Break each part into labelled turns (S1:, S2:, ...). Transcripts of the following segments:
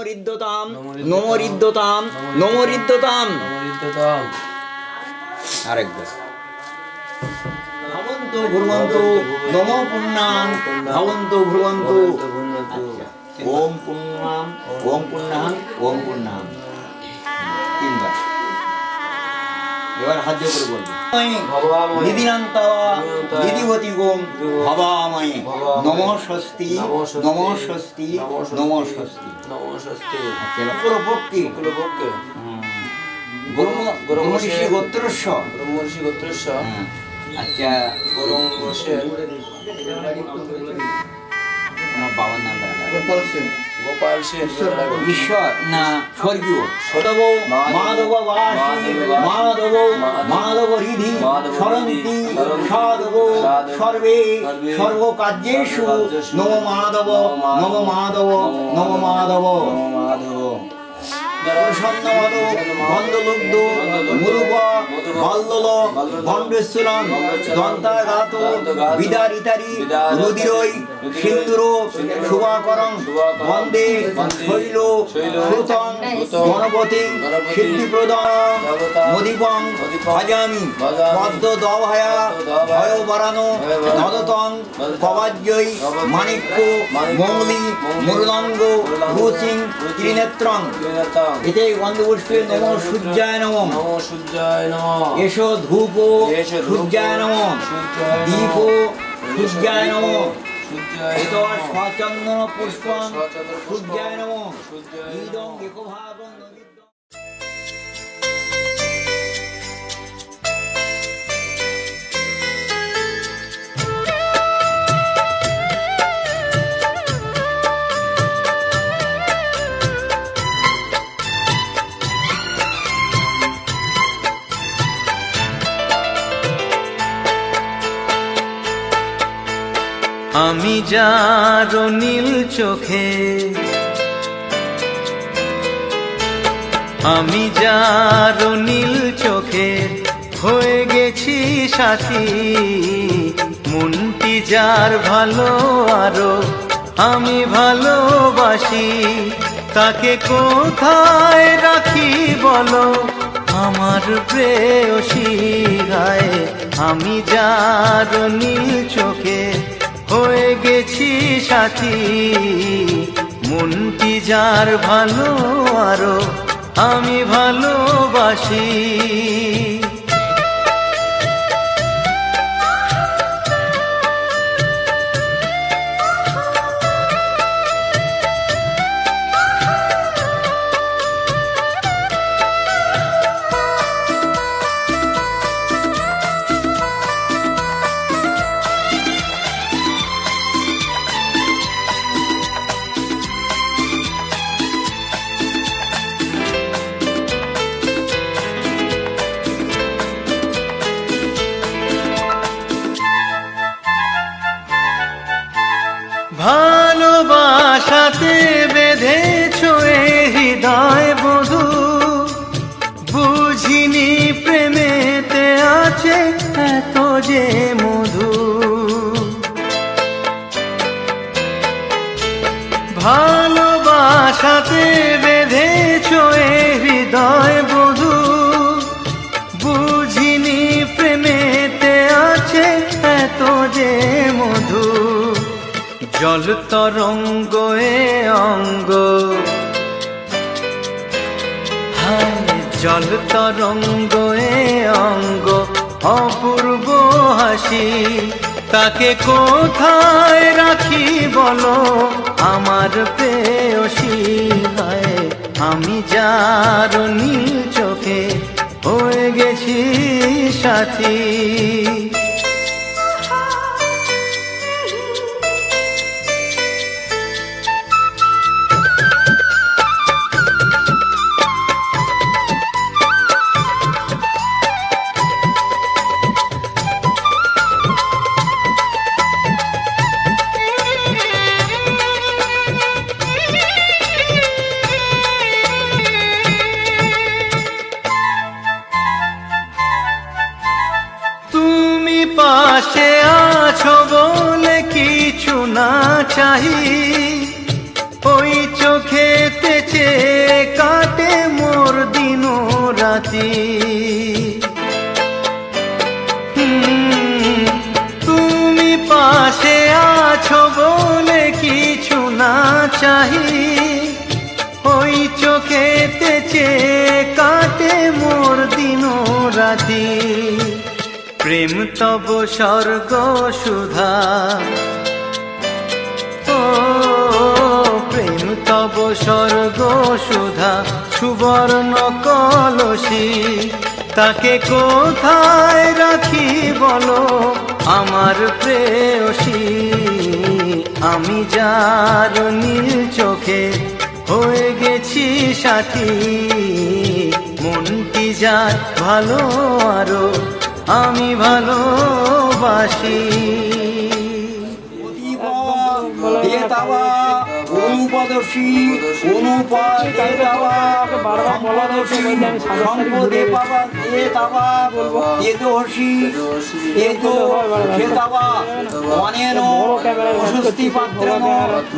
S1: নমরিদ্যতাম নমরিদ্যতাম নমরিদ্যতাম। আরেকবার ভবন্তু ভ্রুবন্তু নম পুণ্যাং ভবন্তু ভ্রুবন্তু। ওম পুণ্যাং ওম পুণ্যাং ওম পুণ্যাং তিনবার। এবার হাত দিয়ে করে বলবো নিদিনান্তবা নিদিবতী গোম ভবাময়ী নমঃ স্বস্তি নমঃ স্বস্তি নমঃ স্বস্তি। পক্ষে ব্রহ্মর্ষি গোত্রস্য আচ্ছা বাবার নাম গোপাল সেন ঈশ্বর না স্বর্গীয় সদব মাধব মাধব মাধব হৃদি সরন্তি সাধব সর্বে সর্বকার্যেষু নম মাধব নম মাধব নম মাধব গন্ধলুব্ধ মুরুব বল্লল গণ্ডেশ্বরম দন্তাঘাত বিদারিতারি রুদিরৈ সিন্দুর শুভাকরং বন্দে শৈল শ্রুতং গণপতি সিদ্ধিপ্রদং মদিপং ভজামি পদ্মদভয়া ভয়বরানো নদতং কবাজ্যৈ মাণিক্য মৌলি মুরলঙ্গ রুচিং ত্রিনেত্রং। এতে গন্ধপুষ্পে নমঃ সূর্যায় নমঃ এষো ধূপ সূর্যায় নমঃ দীপ সূর্যায় নমঃ সচন্দন পুষ্পং সূর্যায় নমঃ ইদং একভাগং নৈবেদ্যং।
S2: আমি যার নীল চোখে আমি যার নীল চোখে হয়ে গেছি সাথী মনটি যার ভালো আরো আমি ভালোবাসি তাকে কোথায় রাখি বলো আমার প্রেয়সী গায়ে আমি যার নীল চোখে হয়ে গেছি সাথী মনটি যার ভালো আরো আমি ভালোবাসি। ভালোবাসাতে বেঁধেছ এ হৃদয় বধূ বুঝিনি প্রেমেতে আছে এত যে মধু ভালোবাসাতে বেঁধেছ এ হৃদয় বধূ বুঝিনি প্রেমেতে আছে এত যে মধু জল তরঙ্গ এ অঙ্গ হায় জল তরঙ্গ এ অঙ্গ অপূর্ব হাসি তাকে কোথায় রাখি বলো আমার প্রেয়সী হায় আমি যার নীল চোখে হয়ে গেছি সাথী। পাশে আছো বলে কিছু না চাহি ওই চোখেতে ভাতি। তুমি পাশে আছো বলে কিছু না চাহি, ওই চোখেতে চেয়ে কাটে মোর দিন রাতি। প্রেম তব স্বর্গ সুধা, ও প্রেম তব স্বর্গ সুধা, সুবর্ণ কলসি। তাকে কোথায় রাখি বলো আমার প্রেয়সী। আমি যার নীল চোখে হয়ে গেছি সাথী, মনটি যার ভালো আরো আমি ভালোবাসি।
S1: অনুপদর্শী অনুপদ দেতাবা সম্পদর্শী সম্পদে বাবা দেতাবা তেজস্বী তেজো দেতাবা অনেন প্রশস্তি পাত্র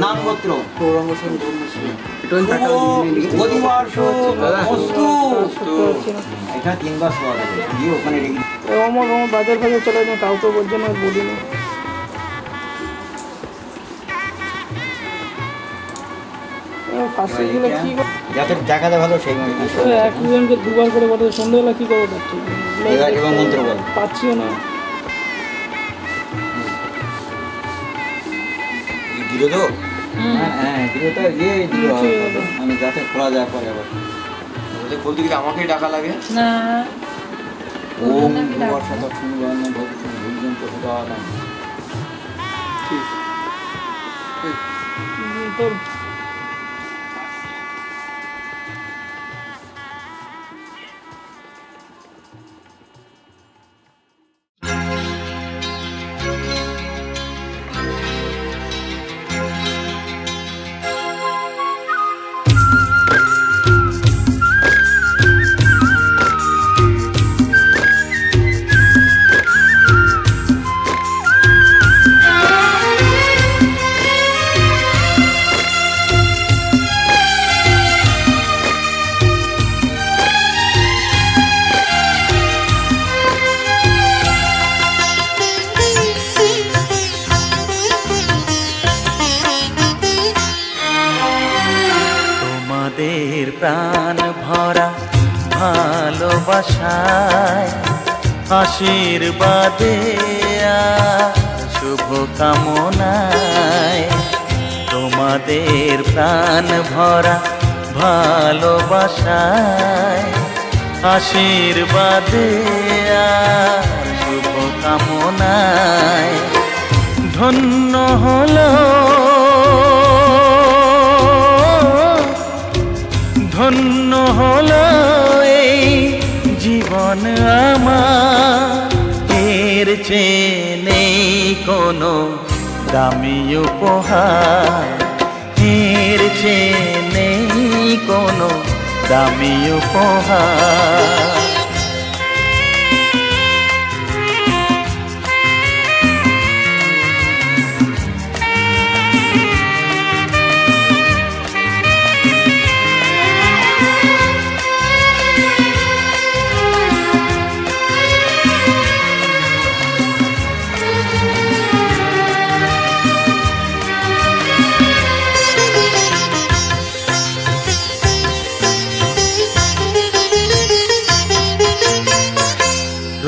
S1: নামগোত্র অধিবাস বস্তু। এটা তিনবার সবার দিয়ে ওখানে রেখে
S3: আমার বাজার ফাজার চলে যায়, কাউকে বলছে না, বলি না।
S1: যাতে দেখাতে ভালো সেই
S3: একজনকে দুবার করে বলে সন্ধ্যাবেলা কি করবো
S1: এবং মন্ত্র বল
S3: পাচ্ছিও না।
S1: দিল তো হ্যাঁ দিল তো মানে যাতে খোলা যায় পরে আবার বলতে গেলে আমাকেই ডাকা লাগে না। ওম বর্ষাটা শুনবেন না ভবিষ্যৎ ভুলবেন তো দেওয়া না।
S3: তোর
S2: প্রাণ ভরা ভালোবাসায় আশীর্বাদে শুভ কামনায়। তোমাদের প্রাণ ভরা ভালোবাসায় আশীর্বাদে শুভ কামনায় ধন্য হলো ধন্য হলো এই জীবন আমার। এর চেয়ে নেই কোনো দামি উপহার, এর চেয়ে নেই কোনো দামি উপহার।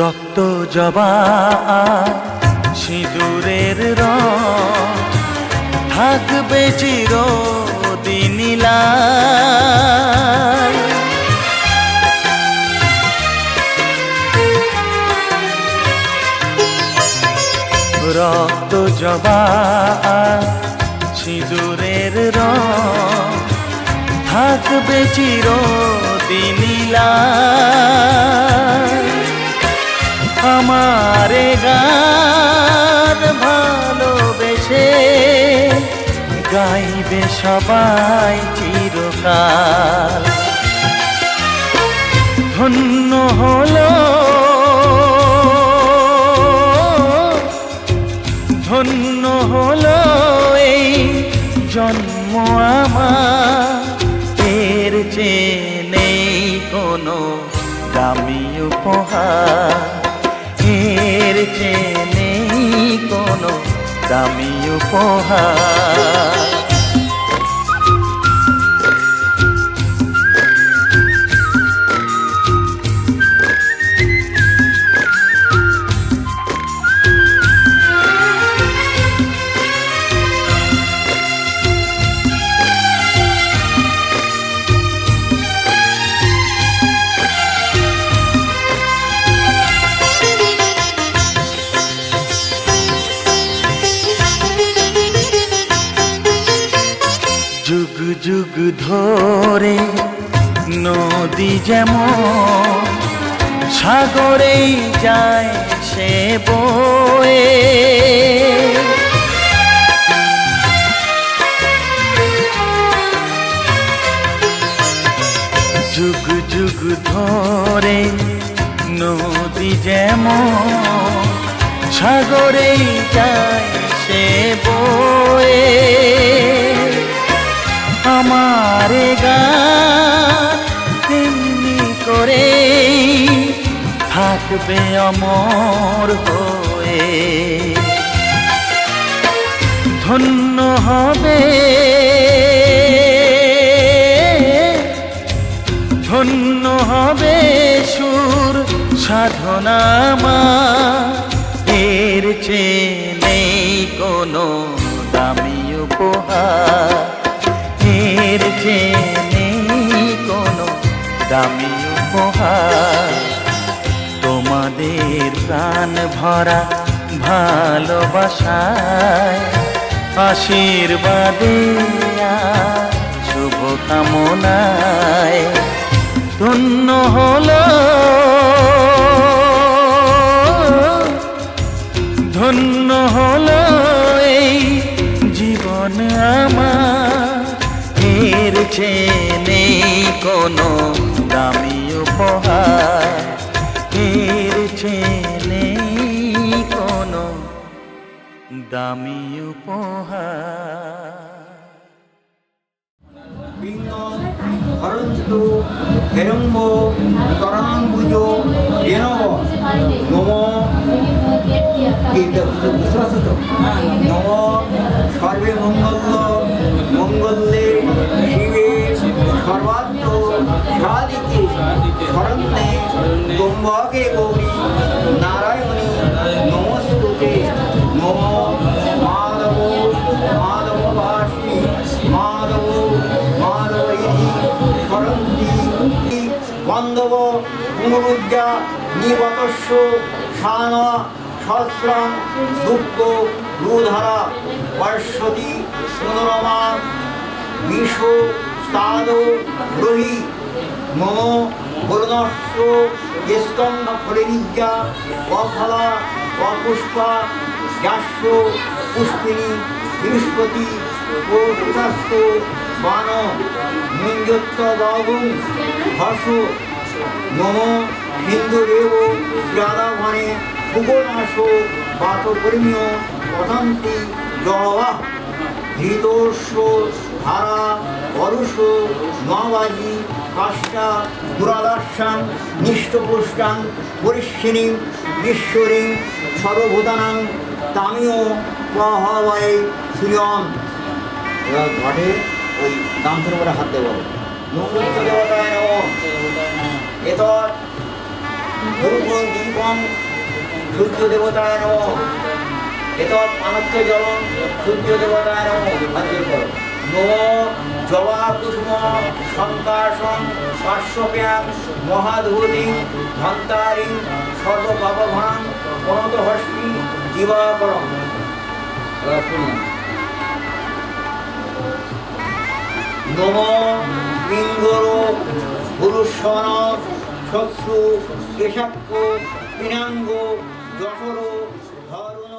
S2: রক্ত জবা সিঁদুরের রং থাকবে চিরদিন লাল। রক্ত জবা সিঁদুরের রং থাকবে চিরদিন লাল। আমারে গান ভালোবেসে গাইবে সবাই চিরকাল। ধন্য হলো ধন্য হলো এই জন্ম আমার। এর চেয়ে নেই কোনো উপহার, এর চেয়ে নেই কোনো দামি উপহার। যুগ যুগ ধরে নদী যেমন সাগরেই যায় সে বয়ে, যুগ যুগ ধরে নদী যেমন সাগরেই যায় সে বয়ে, আমার গান তেমনি করে থাকবে অমর হয়ে। ধন্য হবে, ধন্য হবে সুর সাধনা আমার, এর চেয়ে নেই কোনো দামি উপহার, এর চেয়ে নেই কোনো দামি উপহার। তোমাদের প্রাণ ভরা ভালোবাসায়, আশীর্বাদে আর শুভ কামনায় ধন্য হলো, ধন্য হলো এই জীবন আমার, এর চেয়ে নেই কোনো দামি উপহার, এর চেয়ে নেই কোনো দামি উপহার।
S1: হরন্তু হেরম্ব তরণাম্বুজো রেণব নম, বুঝতে পারছো তো? নম সর্বে মঙ্গল মঙ্গলে শিবে সর্বাত্ম সাদিকে শরণ্যে ত্র্যম্বকে গৌরী নারায়ণী নমস্তুতে। নম মাধব মাধব ভাসি মাধব মাধব শরন্তি বন্ধব পুনরুজ্জা নিবতস্য শান সহস্রম দুঃখ রুধারা বর্ষতি মনোরমা বিষ স্তাদ রহি মম বরুণস্য জ্যেষ্ঠম ফলিনিজ্জা অফলা অপুষ্পা যাস্য পুষ্পিনী বৃহস্পতি ও সুতাস্ত বান মুঞ্জত্ব বাগুং হর্ষ নম হিন্দুদেব যাদাভনে ভুবনাশ বাতকর্মীয় পতন্তি জবাহ ধৃতস্য ধারা অরুষ নবাজি কাষ্টা দুরাদর্শাং নিষ্ঠপুষ্টাং পরিষ্যিনীং ঈশ্বরীং সর্বভূতানাং তামিও পহবয়ে শ্রিয়ম। এবার ঘটে ওই গামছার উপরে হাত দেব, নমস্য দেবতায় নম। এতৎ ধূপং দীপং সূর্য দেবতায় নম। এতৎ পানত্য জলং সূর্য দেবতায় নম। হাত করো। নম জবা কুসুম সংকাশং পার্শ্বপ্যাং মহাধূতিং ধন্তারিং সর্বপাপঘ্নাং প্রণত হস্তি দিবাকরং। নম পিঙ্গল পুরুষণ শত্রু কেশাক্ষ পিনাঙ্গ জঠর ধরুণ।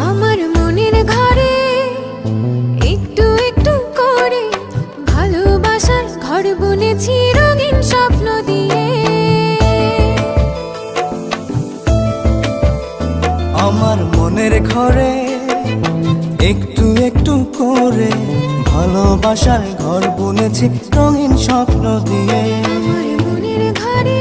S4: আমার মনের ঘরে একটু একটু করে ভালোবাসার ঘর বুনেছি রঙিন স্বপ্ন দিয়ে।
S2: আমার মনের ঘরে একটু একটু করে ভালোবাসার ঘর বুনেছি রঙিন স্বপ্ন দিয়ে।
S4: আমার মনের ঘরে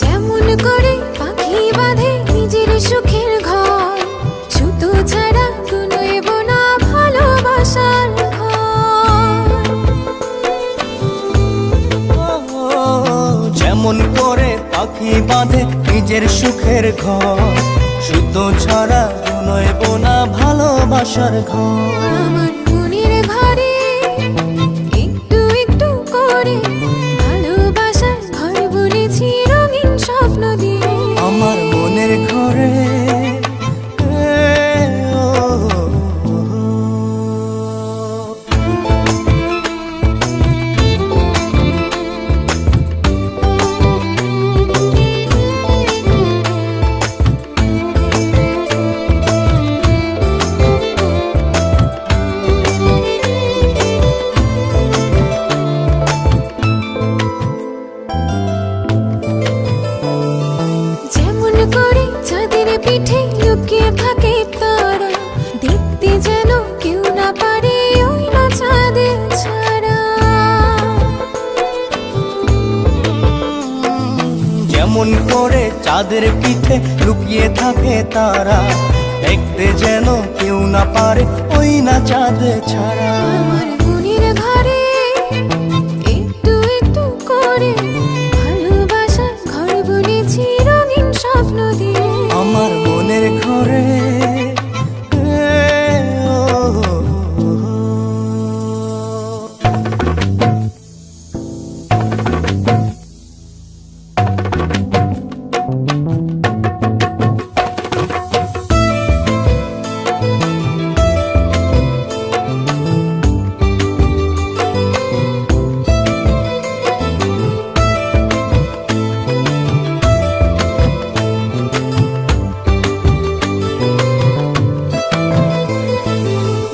S4: যেমন করে পাখি বাঁধে নিজের সুখের ঘর, সুতো ছাড়া কুনোইব না ভালোবাসার ঘর।
S2: যেমন করে পাখি বাঁধে নিজের সুখের ঘর, সুতো ছাড়া নয়ব না ভালোবাসার ঘর।
S4: আমার মনের ঘরে একটু একটু করে ভালোবাসার ঘর বুনেছি রঙিন স্বপ্ন দিয়ে।
S2: আমার মনের ঘরে
S4: যেমন করে চাঁদের পিঠে লুকিয়ে থাকে তারা, দেখতে যেন কেউ না পারে ওই না চাঁদের ছাড়া।
S2: যেমন করে চাঁদের পিঠে লুকিয়ে থাকে তারা, দেখতে যেন কেউ না পারে ওই না চাঁদ ছাড়া।
S4: আমার মনের ঘরে একটু একটু করে ভালোবাসার ঘর বুনেছি রঙিন স্বপ্ন দিয়ে।
S2: আমার মনের ঘরে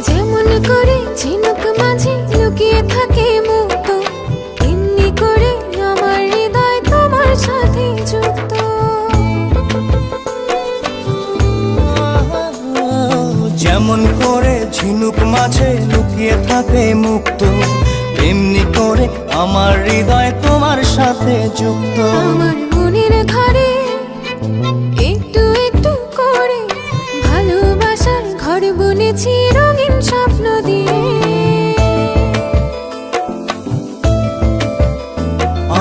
S4: যেমন করে ঝিনুক মাঝে লুকিয়ে থাকে মুক্ত, এমনি করে আমার হৃদয় তোমার সাথে যুক্ত।
S2: যেমন করে ঝিনুক মাঝে লুকিয়ে থাকে মুক্ত, এমনি করে আমার হৃদয় তোমার সাথে যুক্ত।
S4: আমার মনের ঘরে একটু একটু করে ভালোবাসার ঘর বুনেছি রঙিন স্বপ্ন দিয়ে।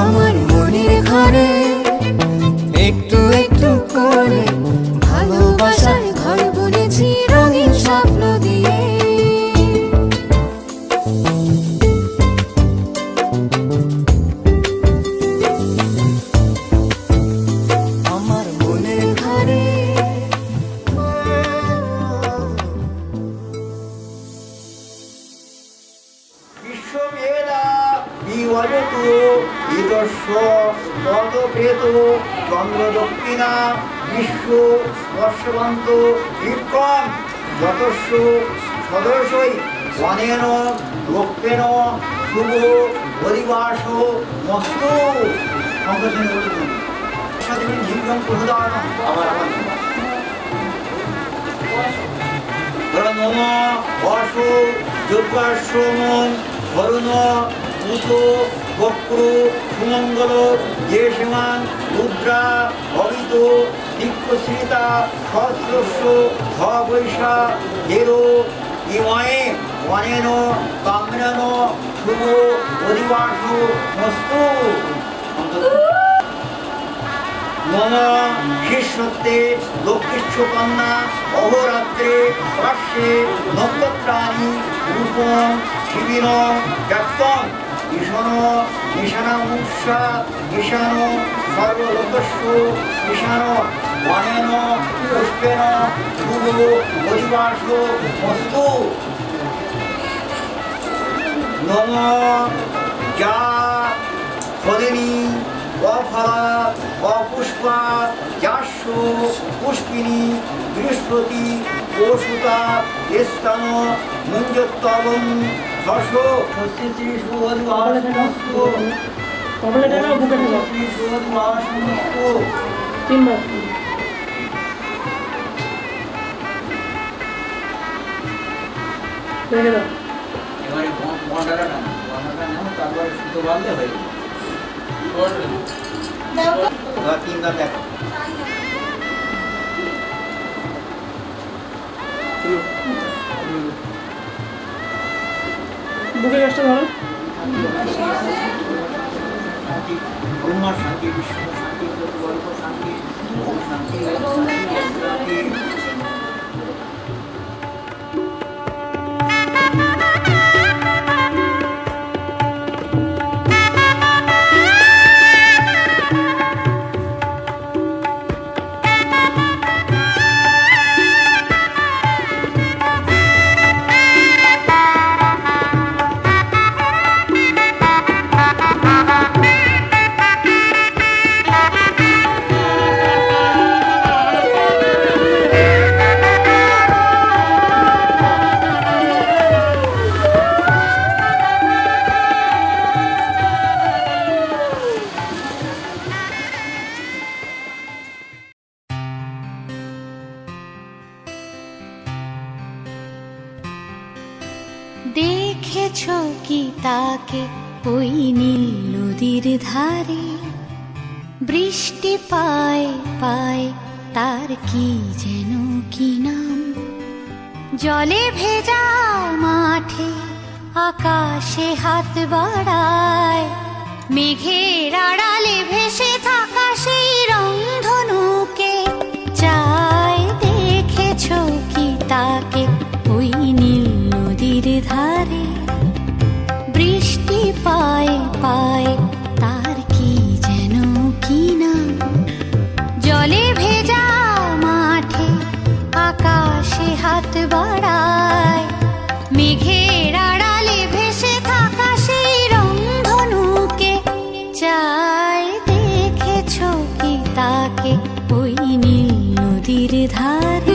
S4: আমার মনের ঘরে
S2: একটু একটু করে
S4: ভালোবাসার ঘর বুনেছি রঙিন স্বপ্ন দিয়ে।
S2: আমার মনের ঘরে
S5: অনন্ত বিক্রম যতস্য সদস্যই অনেন রক্তেন শুভ পরিবাস মস্তু সংকোচন বলুন সাথে নির্গম প্রদান আবার নম অশো যোগাশ্রমণ বরুণ উত বক্র সুমঙ্গল জেসমান রুদ্রা অবিত দীক্ষশ্রিতা সহস্রস্য ভবৈষা হেরো ইময়ে অনেন কাম্রেন শুভ অধিবাস মস্তু নম শিষ্যত্বে লক্ষ্মীষ্ঠ কন্যা অহরাত্রে পার্শ্বে নক্ষত্রাণী রূপম শিবির ব্যক্তম ঈশন ঈশানামুষা ঈশান সর্বলোকস্য ঈশান অনেন পুষ্পেন শুভ অধিবাস মস্তু নম যা ফলিনী অফলা অপুষ্পা যাস্য পুষ্পিনী বৃহস্পতি ওষুতা স্থান মুঞ্জত্তবং হর্ষ শ্রী সুবধিবাসমস্তু
S3: কপালে টেনে বুকে টেনে
S5: শ্রী সুবধিবাসমস্তু
S3: তিনবার রেখে দাও।
S1: এবারে মন্ডাটা নেও তারপরে সুতো বাঁধলে হয়ে গেল এবার তিনবার দেখো
S3: বুকে গাছটা ধরো।
S1: শান্তি ব্রহ্মা শান্তি বিষ্ণু শান্তি চতুর্বর্গ শান্তি ওম শান্তি শান্তি
S4: দেখেছো কি তাকে ওই নীল নদীর ধারে বৃষ্টি পায় পায় তার কি যেন কি নাম জলে ভেজা মাঠে আকাশে হাত বাড়ায় মেঘের আড়ালে ভেসে থাকা সেই রংধনুকে চায় দেখেছো কি তাকে ওই নীল নদীর ধারে বৃষ্টি পায় পায় তার কি যেন কি নাম জলে ভেজা মাঠে আকাশে হাত বাড়ায় মেঘের আড়ালে ভেসে থাকা সেই রংধনুকে চায় দেখেছো কি তাকে ওই নীল নদীর ধারে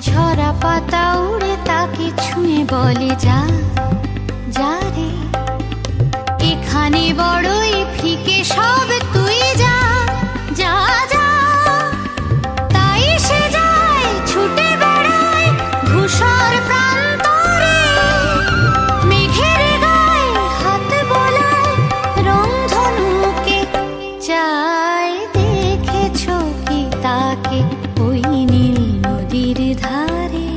S4: ঝরা পাতা উড়ে তাকে ছুঁয়ে বলে যা যা রে এখানে বড়ই ফিকে সব তুই যা যা যা তাই সে যায় ছুটে বেড়ায় ধূসর প্রান্তরে মেঘের গায়ে হাত বোলায় রংধনুকে চায় দেখেছো কি তাকে ওই নীল নদীর ধারে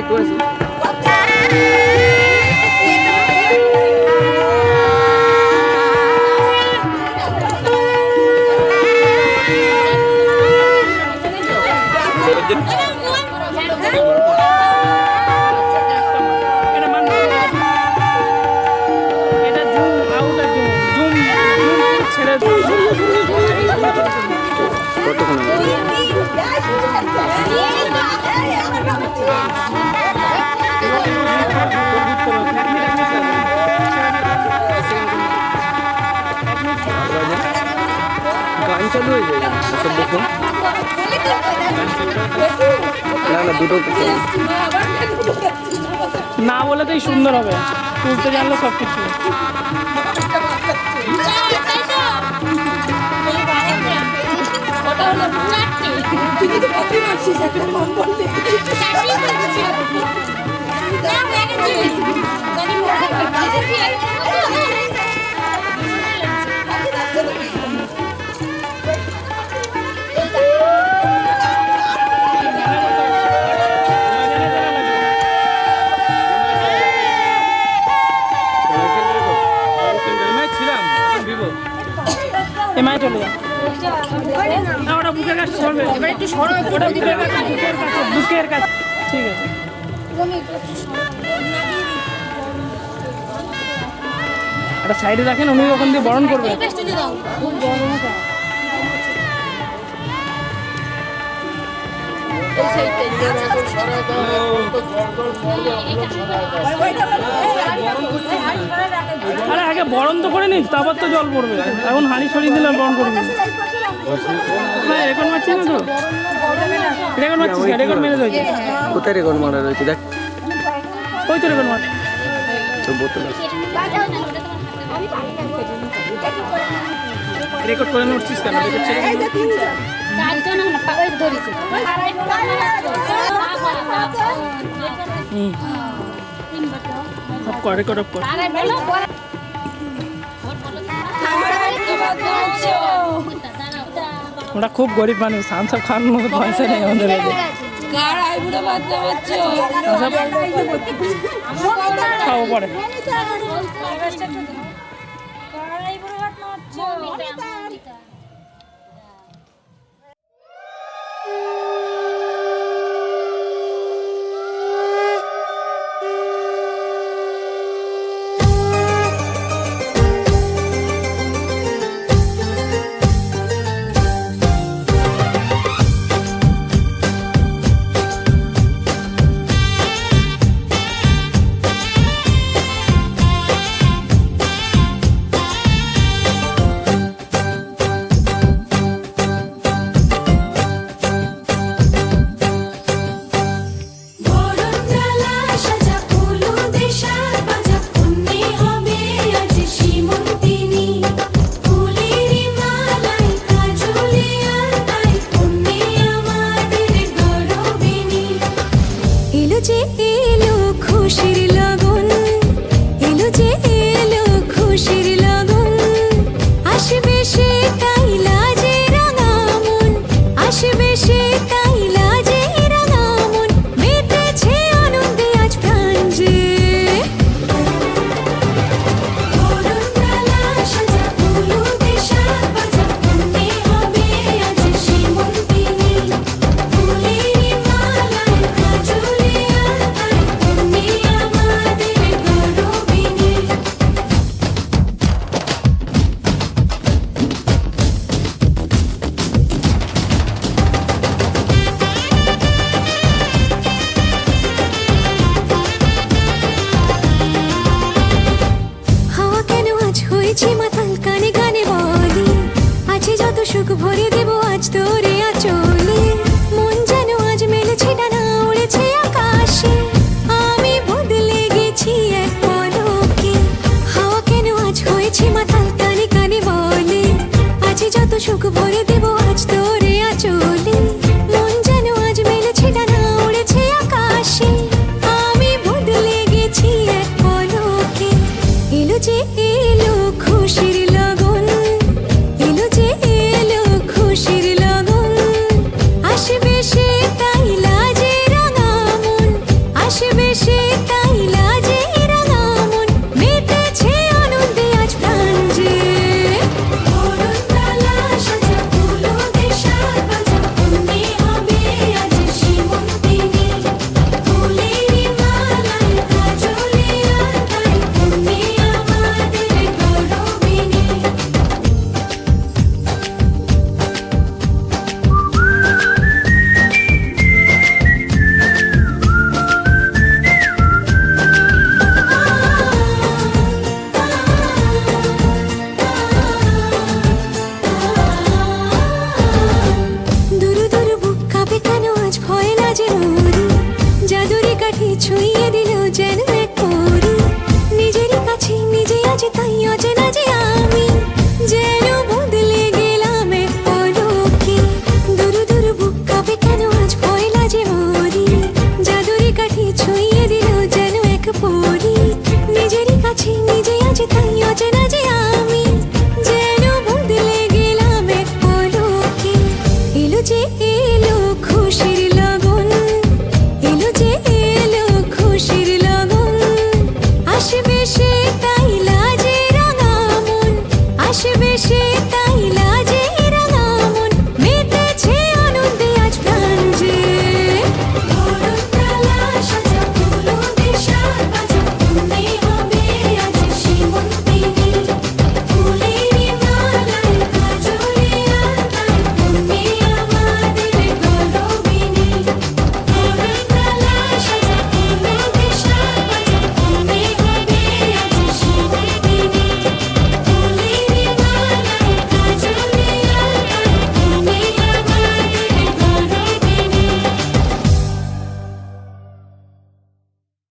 S3: একটু আছে গান চালু হয়ে যায় সব দেখুন না দুটো না বলেতেই সুন্দর হবে তুলতে জানলে সব কিছু এমাই চলে যা না ওটা বুকের কাছে চলবে এবার একটু সরো ওটা বুকের কাছে ঠিক আছে একটা সাইডে রাখেন উনি ওখান দিয়ে বরণ করবেন আরে আগে বরণ তো করে নিস তারপর তো জল পড়বে এখন হাঁড়ি ছড়িয়ে দিলে বরণ করবি হ্যাঁ রেকর্ড মারছিস না তো রেকর্ড মারছিস রেকর্ড মেরে রয়েছে কোথায় রেকর্ড মারা রয়েছে দেখ ওই তো রেকর্ড মার বোতল রেকর্ড করে নড়ছিস কেন দেখছিস রেকর্ড অফ কর ওরা খুব গরিব মানুষ সব খাওয়ানোর মতো পয়সা নেই আমাদের খাওয়া পরে
S4: বুঝি নিজেই